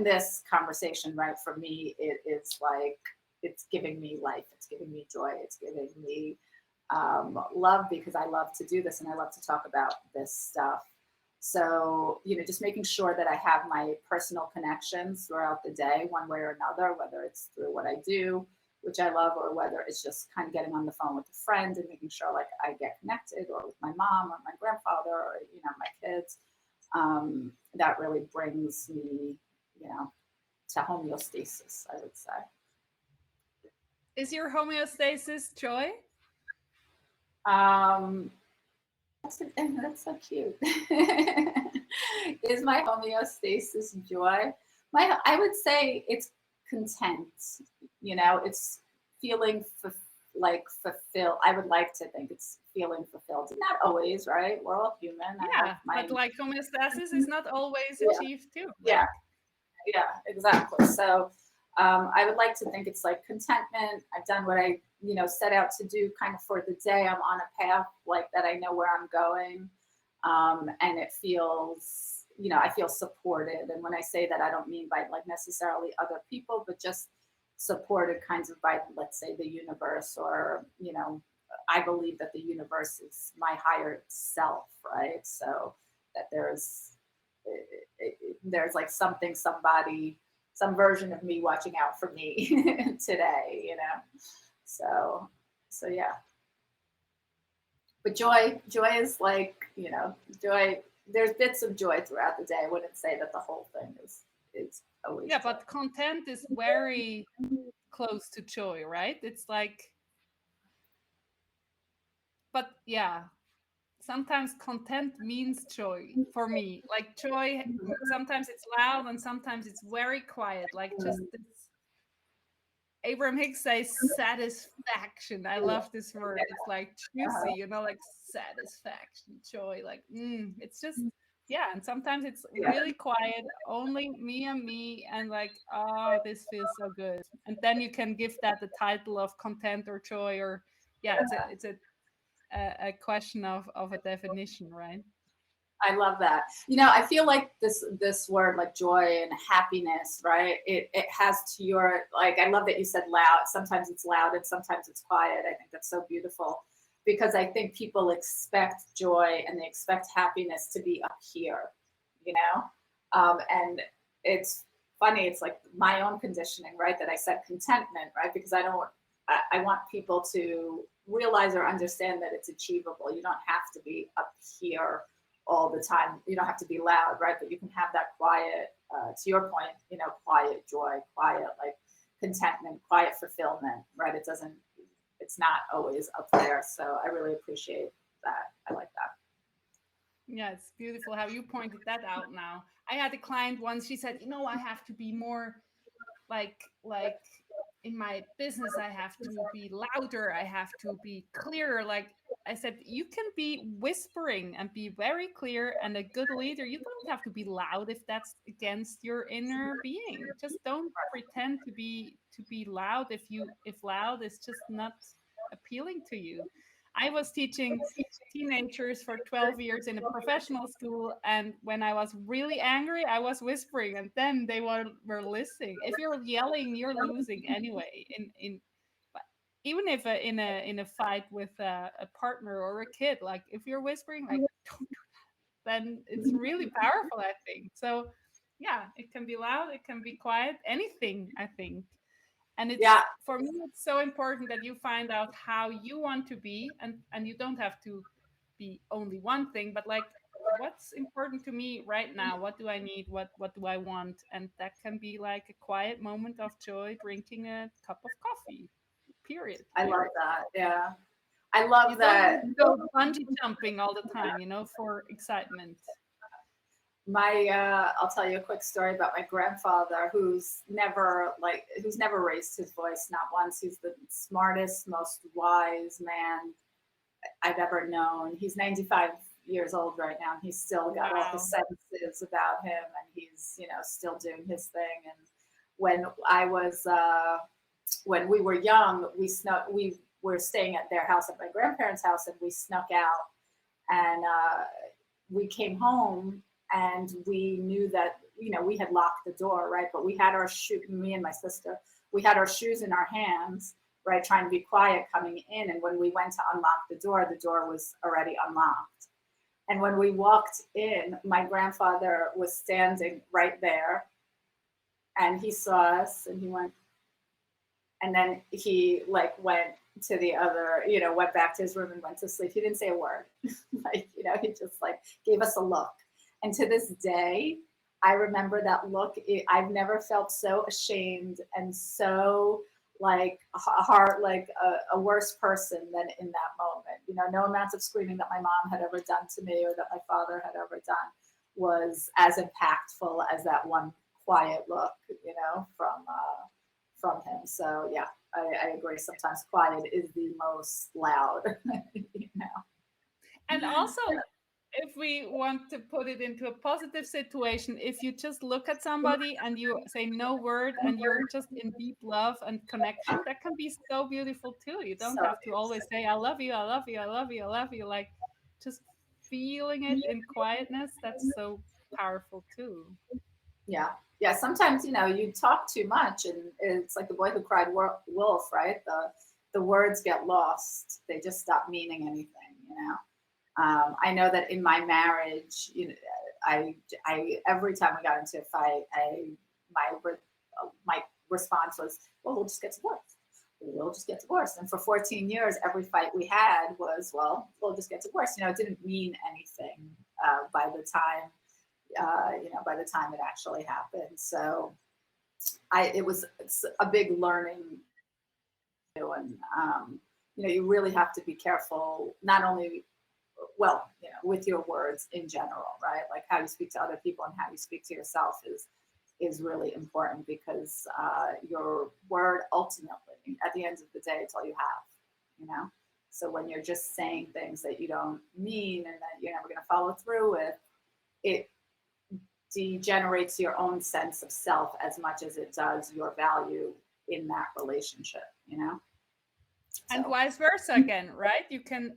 this conversation, right? For me, it is like, it's giving me life. It's giving me joy. It's giving me love, because I love to do this and I love to talk about this stuff. So, just making sure that I have my personal connections throughout the day, one way or another, whether it's through what I do, which I love, or whether it's just kind of getting on the phone with a friend and making sure like I get connected, or with my mom or my grandfather or, my kids. That really brings me, to homeostasis, I would say. Is your homeostasis joy? That's so cute. Is my homeostasis joy? I would say it's content. It's feeling fulfilled. I would like to think it's feeling fulfilled. Not always, right? We're all human. Yeah, but like homeostasis is not always Yeah, achieved too. yeah, Like, yeah, exactly. So I would like to think it's like contentment. I've done what I, set out to do kind of for the day. I'm on a path like that. I know where I'm going. And it feels, I feel supported. And when I say that, I don't mean by like necessarily other people, but just supported kinds of by, let's say, the universe, or, I believe that the universe is my higher self, right? So that there's like something, somebody, some version of me watching out for me today, So yeah. But joy is like, joy. There's bits of joy throughout the day. I wouldn't say that the whole thing is always yeah, joy. but content is very close to joy, right? It's like, but yeah, sometimes content means joy for me. Like joy, sometimes it's loud and sometimes it's very quiet. Like just this. Abraham Hicks says satisfaction. I love this word. It's like juicy, you know, like satisfaction, joy. Like, it's just, yeah. And sometimes it's Yeah. really quiet, only me and me, and like, oh, this feels so good. And then you can give that the title of content or joy, or yeah, it's a question of a definition, right? I love that. I feel like this word, like joy and happiness, right? It has to your, like, I love that you said loud. Sometimes it's loud and sometimes it's quiet. I think that's so beautiful, because I think people expect joy and they expect happiness to be up here, you know? And it's funny, it's like my own conditioning, right? That I said contentment, right? Because I want people to realize or understand that it's achievable. You don't have to be up here all the time. You don't have to be loud, right? But you can have that quiet, to your point, quiet joy, quiet like contentment, quiet fulfillment, right? It's not always up there. So I really appreciate that. I like that. Yeah, it's beautiful how you pointed that out now. I had a client once, she said, I have to be more like in my business, I have to be louder, I have to be clearer. Like I said, you can be whispering and be very clear, and a good leader, you don't have to be loud if that's against your inner being. Just don't pretend to be loud if loud is just not appealing to you. I was teaching teenagers for 12 years in a professional school, and when I was really angry, I was whispering, and then they were listening. If you're yelling, you're losing anyway. But even if in a fight with a partner or a kid, like if you're whispering, like don't do that, then it's really powerful, I think. So yeah, it can be loud, it can be quiet, anything, I think. And Yeah. it's, for me, it's so important that you find out how you want to be, and you don't have to be only one thing, but like, what's important to me right now? What do I need? What do I want? And that can be like a quiet moment of joy, drinking a cup of coffee. Period. I love Period. that. Yeah. I You love don't that. need to go bungee jumping all the time, for excitement. I'll tell you a quick story about my grandfather, who's never raised his voice, not once. He's the smartest, most wise man I've ever known. He's 95 years old right now, and he's still got all his Wow. senses about him, and he's still doing his thing. And when I was when we were young, we were staying at their house, at my grandparents' house, and we snuck out, and we came home, and we knew that we had locked the door, right? But we had our shoe, me and my sister, we had our shoes in our hands, right, trying to be quiet coming in. And when we went to unlock the door was already unlocked. And when we walked in, my grandfather was standing right there, and he saw us, and he went, and then he like went to the other, went back to his room and went to sleep. He didn't say a word. He just like gave us a look. And to this day, I remember that look. I've never felt so ashamed and so like heart, like a worse person than in that moment. No amounts of screaming that my mom had ever done to me or that my father had ever done was as impactful as that one quiet look, from him. So yeah, I agree. Sometimes quiet is the most loud. And also, if we want to put it into a positive situation, if you just look at somebody and you say no word and you're just in deep love and connection, that can be so beautiful too. You don't So have to always say, I love you, I love you, I love you, I love you. Like, just feeling it in quietness, that's so powerful too. yeah. Sometimes you talk too much, and it's like the boy who cried wolf, right? The words get lost. They just stop meaning anything. I know that in my marriage, I every time we got into a fight, my response was, "Well, we'll just get divorced. We'll just get divorced." And for 14 years, every fight we had was, "Well, we'll just get divorced." It didn't mean anything by the time, by the time it actually happened. So, it's a big learning, and you really have to be careful, not only with your words in general, right? Like how you speak to other people and how you speak to yourself is is really important, because your word ultimately, at the end of the day, it's all you have, you know? So when you're just saying things that you don't mean and that you're never going to follow through with, it degenerates your own sense of self as much as it does your value in that relationship, you know? And So, vice versa again, right? You can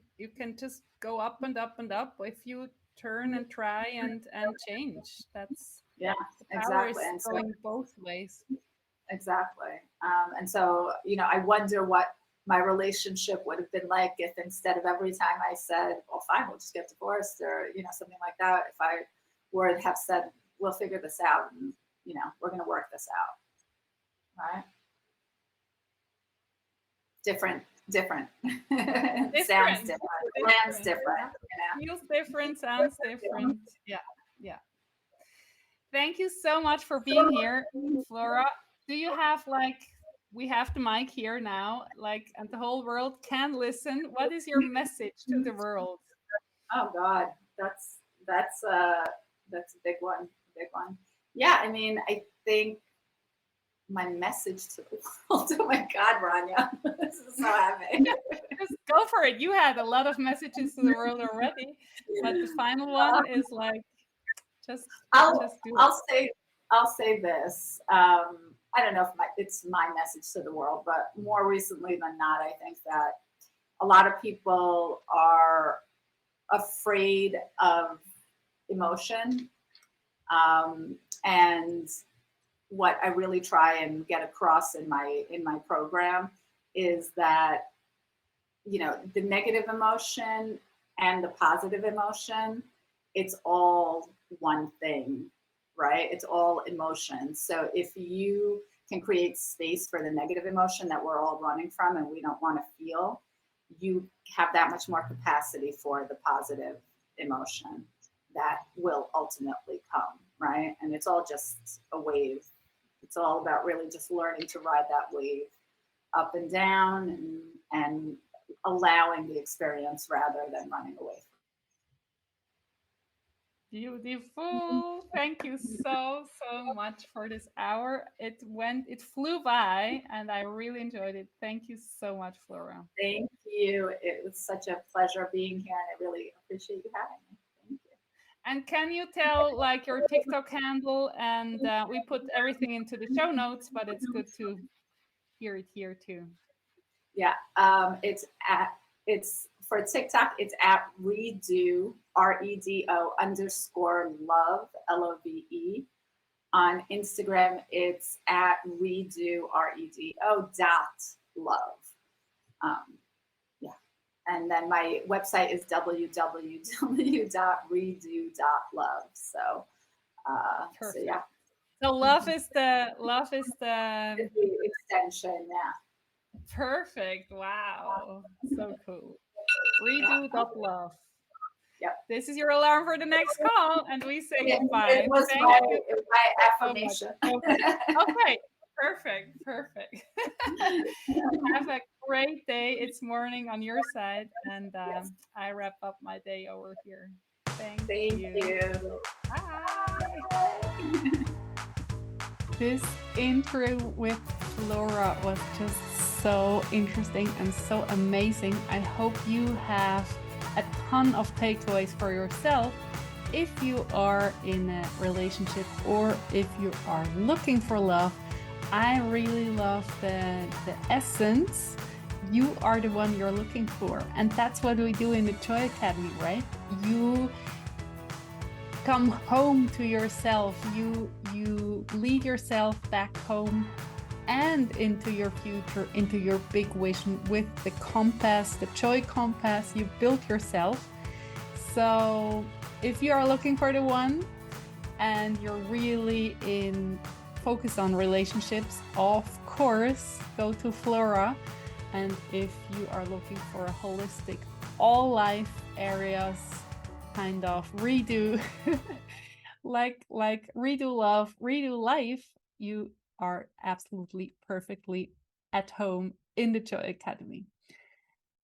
just go up and up and up if you turn and try and change. That's yeah, the power exactly. is And so, going both ways. exactly. And so, I wonder what my relationship would have been like if, instead of every time I said, well, fine, we'll just get divorced, or, something like that, if I would have said, we'll figure this out, and, we're going to work this out. Right. Different. Sounds Different. different. Lands different. Feels different, sounds different. Yeah, yeah. Thank you so much for being here, Flora. Do you have we have the mic here now, and the whole world can listen. What is your message to the world? Oh God, that's that's a big one. Big one. Yeah, I mean, I think my message to the world. Oh my God, Ronja, this is so heavy. Just go for it. You had a lot of messages to the world already, but the final one is just I'll just do it. I'll say this. I don't know if it's my message to the world, but more recently than not, I think that a lot of people are afraid of emotion, and what I really try and get across in my program is that the negative emotion and the positive emotion, it's all one thing, right? It's all emotion. So if you can create space for the negative emotion that we're all running from and we don't want to feel, you have that much more capacity for the positive emotion that will ultimately come, right? And it's all just a wave. It's all about really just learning to ride that wave up and down, and allowing the experience rather than running away from Beautiful. Thank you so much for this hour. It flew by and I really enjoyed it. Thank you so much, Flora. it. Thank you. It was such a pleasure being here, and I really appreciate you having me. Thank you. And can you tell your TikTok handle? And we put everything into the show notes, but it's good to hear it here too. Yeah, it's for TikTok. It's at redo REDO _love LOVE. On Instagram, it's at redo REDO.love. Yeah, and then my website is www.redo.love. So yeah. So love is the extension. Yeah. Perfect. Wow. So cool. Redo.love. Yep. This is your alarm for the next call, and we say goodbye. It was my affirmation. Okay. Perfect. Have a great day. It's morning on your side, and Yes. I wrap up my day over here. Thank you. Bye. This intro with Flora was just so interesting and so amazing. I hope you have a ton of takeaways for yourself if you are in a relationship or if you are looking for love. I really love the essence. You are the one you're looking for. And that's what we do in the Joy Academy, right? You come home to yourself. You lead yourself back home and into your future, into your big vision with the compass, the Joy Compass you built yourself. So if you are looking for the one and you're really focused on relationships, of course, go to Flora. And if you are looking for a holistic, all life areas kind of redo, like redo love, redo life, you are absolutely perfectly at home in the Joy Academy.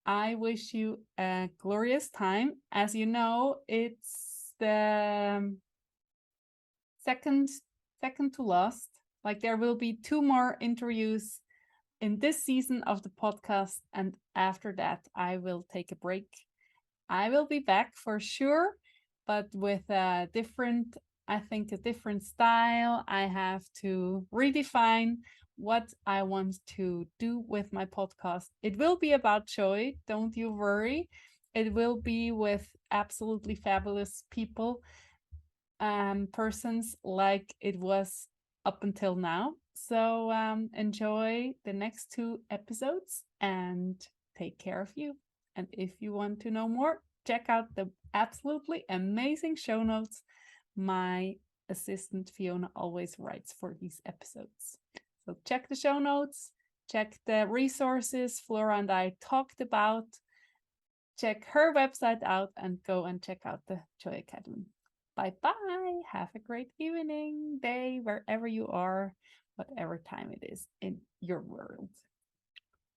I wish you a glorious time. As you know, it's the second second to last. Like there will be 2 more interviews in this season of the podcast, and after that, I will take a break. I will be back for sure, but with a different, I think, a different style. I have to redefine what I want to do with my podcast. It will be about joy, don't you worry. It will be with absolutely fabulous people, persons like it was up until now. So enjoy the next 2 episodes and take care of you. And if you want to know more, check out the absolutely amazing show notes my assistant Fiona always writes for these episodes. So check the show notes, check the resources Flora and I talked about, check her website out, and go and check out the Joy Academy. Bye bye. Have a great evening, day, wherever you are, whatever time it is in your world.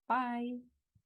Bye.